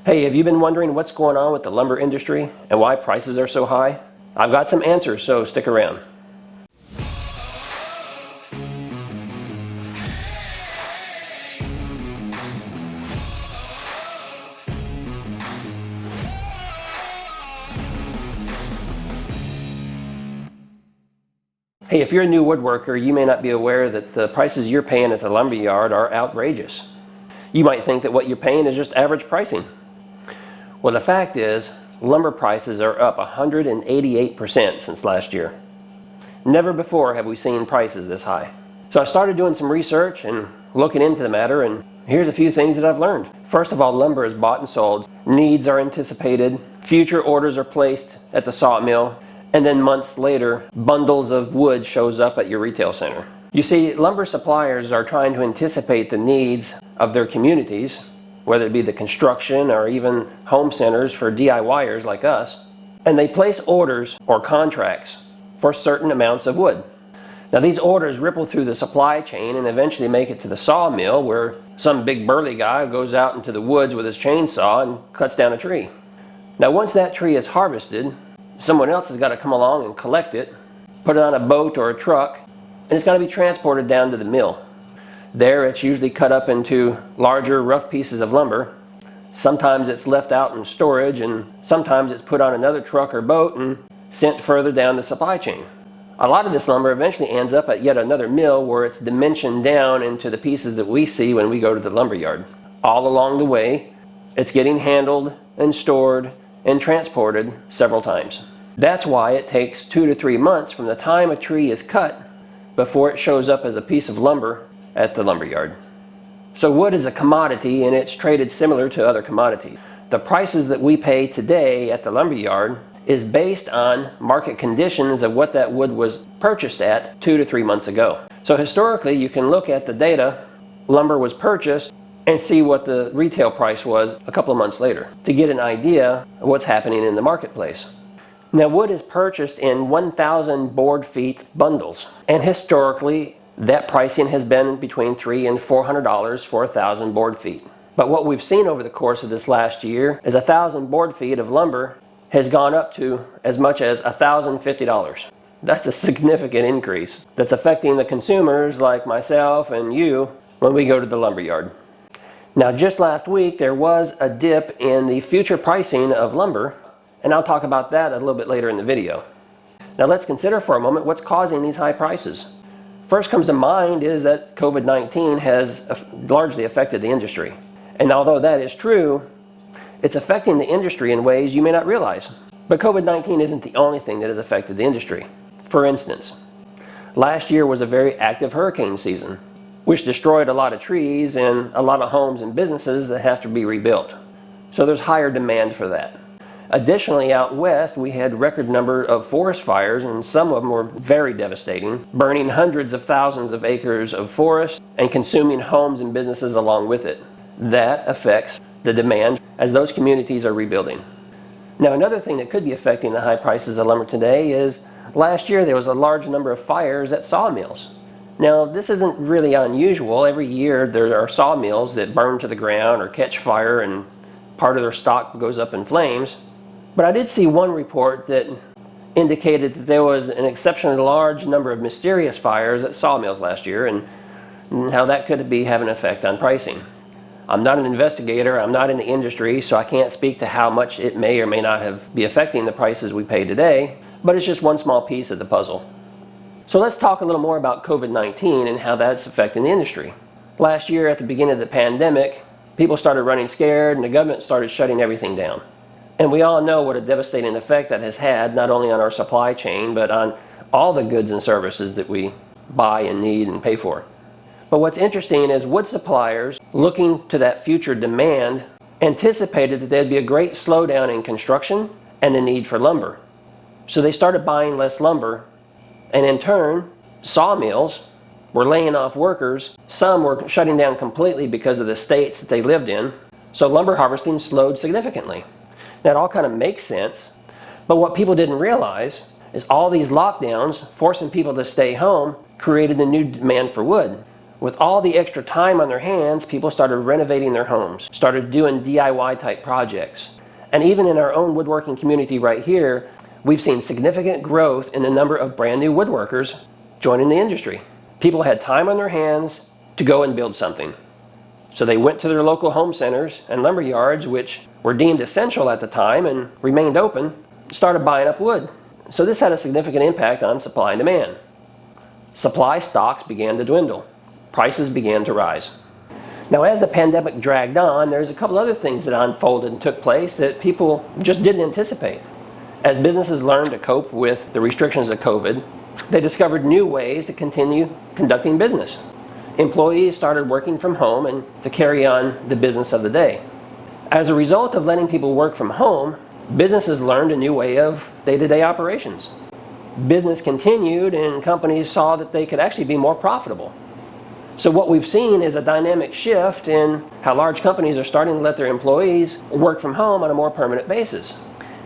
Hey, have you been wondering what's going on with the lumber industry and why prices are so high? I've got some answers, so stick around. Hey, if you're a new woodworker, you may not be aware that the prices you're paying at the lumber yard are outrageous. You might think that what you're paying is just average pricing. Well, the fact is, lumber prices are up 188% since last year. Never before have we seen prices this high. So I started doing some research and looking into the matter, and here's a few things that I've learned. First of all, lumber is bought and sold. Needs are anticipated. Future orders are placed at the sawmill. And then months later, bundles of wood shows up at your retail center. You see, lumber suppliers are trying to anticipate the needs of their communities, whether it be the construction or even home centers for DIYers like us, and they place orders or contracts for certain amounts of wood. Now these orders ripple through the supply chain and eventually make it to the sawmill, where some big burly guy goes out into the woods with his chainsaw and cuts down a tree. Now once that tree is harvested, someone else has got to come along and collect it, put it on a boat or a truck, and it's got to be transported down to the mill. There it's usually cut up into larger, rough pieces of lumber. Sometimes it's left out in storage, and sometimes it's put on another truck or boat and sent further down the supply chain. A lot of this lumber eventually ends up at yet another mill where it's dimensioned down into the pieces that we see when we go to the lumber yard. All along the way, it's getting handled and stored and transported several times. That's why it takes 2 to 3 months from the time a tree is cut before it shows up as a piece of lumber at the lumber yard. So wood is a commodity, and it's traded similar to other commodities. The prices that we pay today at the lumber yard is based on market conditions of what that wood was purchased at 2 to 3 months ago. So historically, you can look at the data, lumber was purchased, and see what the retail price was a couple of months later to get an idea of what's happening in the marketplace. Now wood is purchased in 1,000 board feet bundles, and historically that pricing has been between $300 and $400 for 1,000 board feet. But what we've seen over the course of this last year is 1,000 board feet of lumber has gone up to as much as $1,050. That's a significant increase that's affecting the consumers like myself and you when we go to the lumber yard. Now just last week there was a dip in the future pricing of lumber, and I'll talk about that a little bit later in the video. Now let's consider for a moment what's causing these high prices. First comes to mind is that COVID-19 has largely affected the industry. And although that is true, it's affecting the industry in ways you may not realize. But COVID-19 isn't the only thing that has affected the industry. For instance, last year was a very active hurricane season, which destroyed a lot of trees and a lot of homes and businesses that have to be rebuilt. So there's higher demand for that. Additionally, out west, we had record number of forest fires, and some of them were very devastating, burning hundreds of thousands of acres of forest and consuming homes and businesses along with it. That affects the demand as those communities are rebuilding. Now, another thing that could be affecting the high prices of lumber today is last year there was a large number of fires at sawmills. Now, this isn't really unusual. Every year there are sawmills that burn to the ground or catch fire and part of their stock goes up in flames. But I did see one report that indicated that there was an exceptionally large number of mysterious fires at sawmills last year, and how that could be having an effect on pricing. I'm not an investigator, I'm not in the industry, so I can't speak to how much it may or may not be affecting the prices we pay today, but it's just one small piece of the puzzle. So let's talk a little more about COVID-19 and how that's affecting the industry. Last year at the beginning of the pandemic, people started running scared and the government started shutting everything down. And we all know what a devastating effect that has had, not only on our supply chain, but on all the goods and services that we buy and need and pay for. But what's interesting is wood suppliers, looking to that future demand, anticipated that there'd be a great slowdown in construction and the need for lumber. So they started buying less lumber, and in turn, sawmills were laying off workers. Some were shutting down completely because of the states that they lived in. So lumber harvesting slowed significantly. That all kind of makes sense, but what people didn't realize is all these lockdowns forcing people to stay home created the new demand for wood. With all the extra time on their hands, people started renovating their homes, started doing DIY type projects. And even in our own woodworking community right here, we've seen significant growth in the number of brand new woodworkers joining the industry. People had time on their hands to go and build something. So they went to their local home centers and lumber yards, which were deemed essential at the time and remained open, started buying up wood. So this had a significant impact on supply and demand. Supply stocks began to dwindle. Prices began to rise. Now, as the pandemic dragged on, there's a couple other things that unfolded and took place that people just didn't anticipate. As businesses learned to cope with the restrictions of COVID, they discovered new ways to continue conducting business. Employees started working from home and to carry on the business of the day. As a result of letting people work from home, businesses learned a new way of day-to-day operations. Business continued and companies saw that they could actually be more profitable. So what we've seen is a dynamic shift in how large companies are starting to let their employees work from home on a more permanent basis.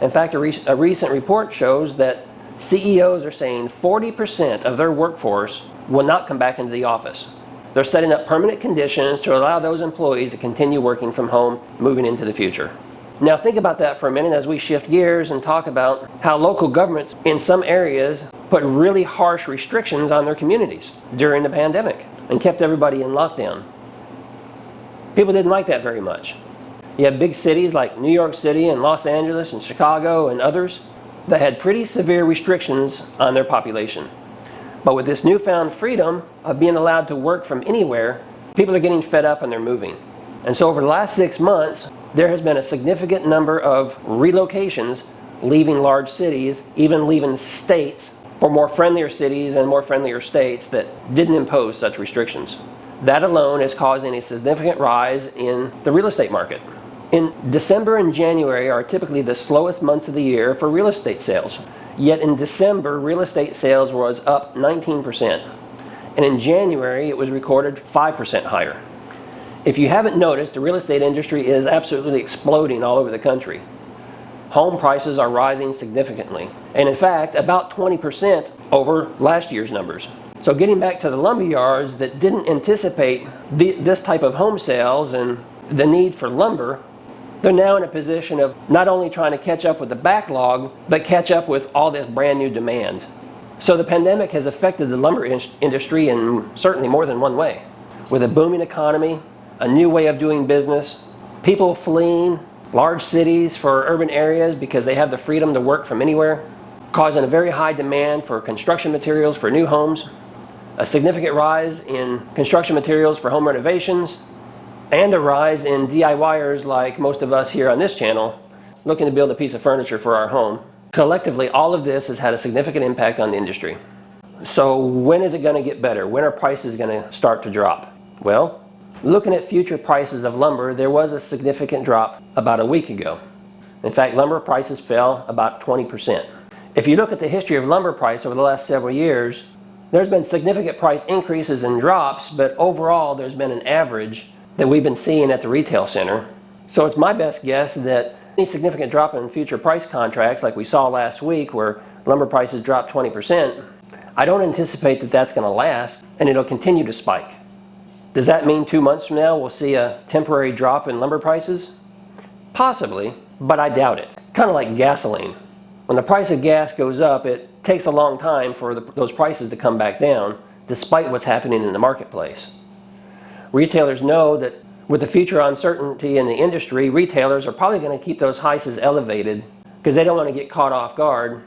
In fact, a recent report shows that CEOs are saying 40% of their workforce will not come back into the office. They're setting up permanent conditions to allow those employees to continue working from home moving into the future. Now think about that for a minute as we shift gears and talk about how local governments in some areas put really harsh restrictions on their communities during the pandemic and kept everybody in lockdown. People didn't like that very much. You have big cities like New York City and Los Angeles and Chicago and others that had pretty severe restrictions on their population. But with this newfound freedom of being allowed to work from anywhere, people are getting fed up and they're moving. And so over the last 6 months, there has been a significant number of relocations leaving large cities, even leaving states for more friendlier cities and more friendlier states that didn't impose such restrictions. That alone is causing a significant rise in the real estate market. In December and January are typically the slowest months of the year for real estate sales. Yet in December, real estate sales was up 19%. And in January, it was recorded 5% higher. If you haven't noticed, the real estate industry is absolutely exploding all over the country. Home prices are rising significantly, and in fact, about 20% over last year's numbers. So getting back to the lumber yards that didn't anticipate this type of home sales and the need for lumber, they're now in a position of not only trying to catch up with the backlog, but catch up with all this brand new demand. So the pandemic has affected the lumber industry in certainly more than one way. With a booming economy, a new way of doing business, people fleeing large cities for urban areas because they have the freedom to work from anywhere, causing a very high demand for construction materials for new homes, a significant rise in construction materials for home renovations, and a rise in DIYers like most of us here on this channel looking to build a piece of furniture for our home. Collectively, all of this has had a significant impact on the industry. So when is it going to get better? When are prices going to start to drop? Well, looking at future prices of lumber, there was a significant drop about a week ago. In fact, lumber prices fell about 20%. If you look at the history of lumber price over the last several years, there's been significant price increases and drops, but overall there's been an average that we've been seeing at the retail center. So it's my best guess that any significant drop in future price contracts like we saw last week where lumber prices dropped 20%, I don't anticipate that that's going to last and it'll continue to spike. Does that mean 2 months from now we'll see a temporary drop in lumber prices? Possibly, but I doubt it. Kind of like gasoline. When the price of gas goes up, it takes a long time for those prices to come back down, despite what's happening in the marketplace. Retailers know that with the future uncertainty in the industry, retailers are probably going to keep those prices elevated because they don't want to get caught off guard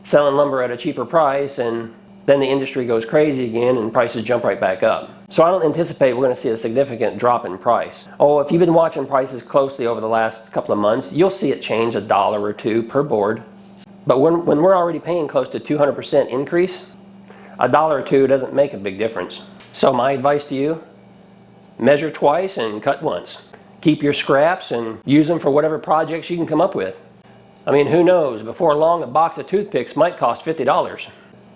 selling lumber at a cheaper price and then the industry goes crazy again and prices jump right back up. So I don't anticipate we're going to see a significant drop in price. Oh, if you've been watching prices closely over the last couple of months, you'll see it change $1 or $2 per board. But when we're already paying close to 200% increase, $1 or $2 doesn't make a big difference. So my advice to you, measure twice and cut once. Keep your scraps and use them for whatever projects you can come up with. I mean, who knows, before long a box of toothpicks might cost $50.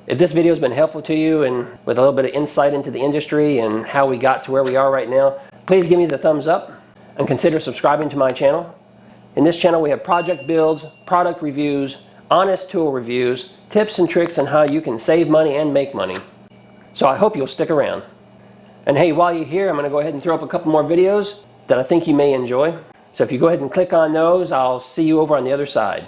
If this video has been helpful to you and with a little bit of insight into the industry and how we got to where we are right now, please give me the thumbs up and consider subscribing to my channel. In this channel we have project builds, product reviews, honest tool reviews, tips and tricks on how you can save money and make money. So I hope you'll stick around. And hey, while you're here, I'm going to go ahead and throw up a couple more videos that I think you may enjoy. So if you go ahead and click on those, I'll see you over on the other side.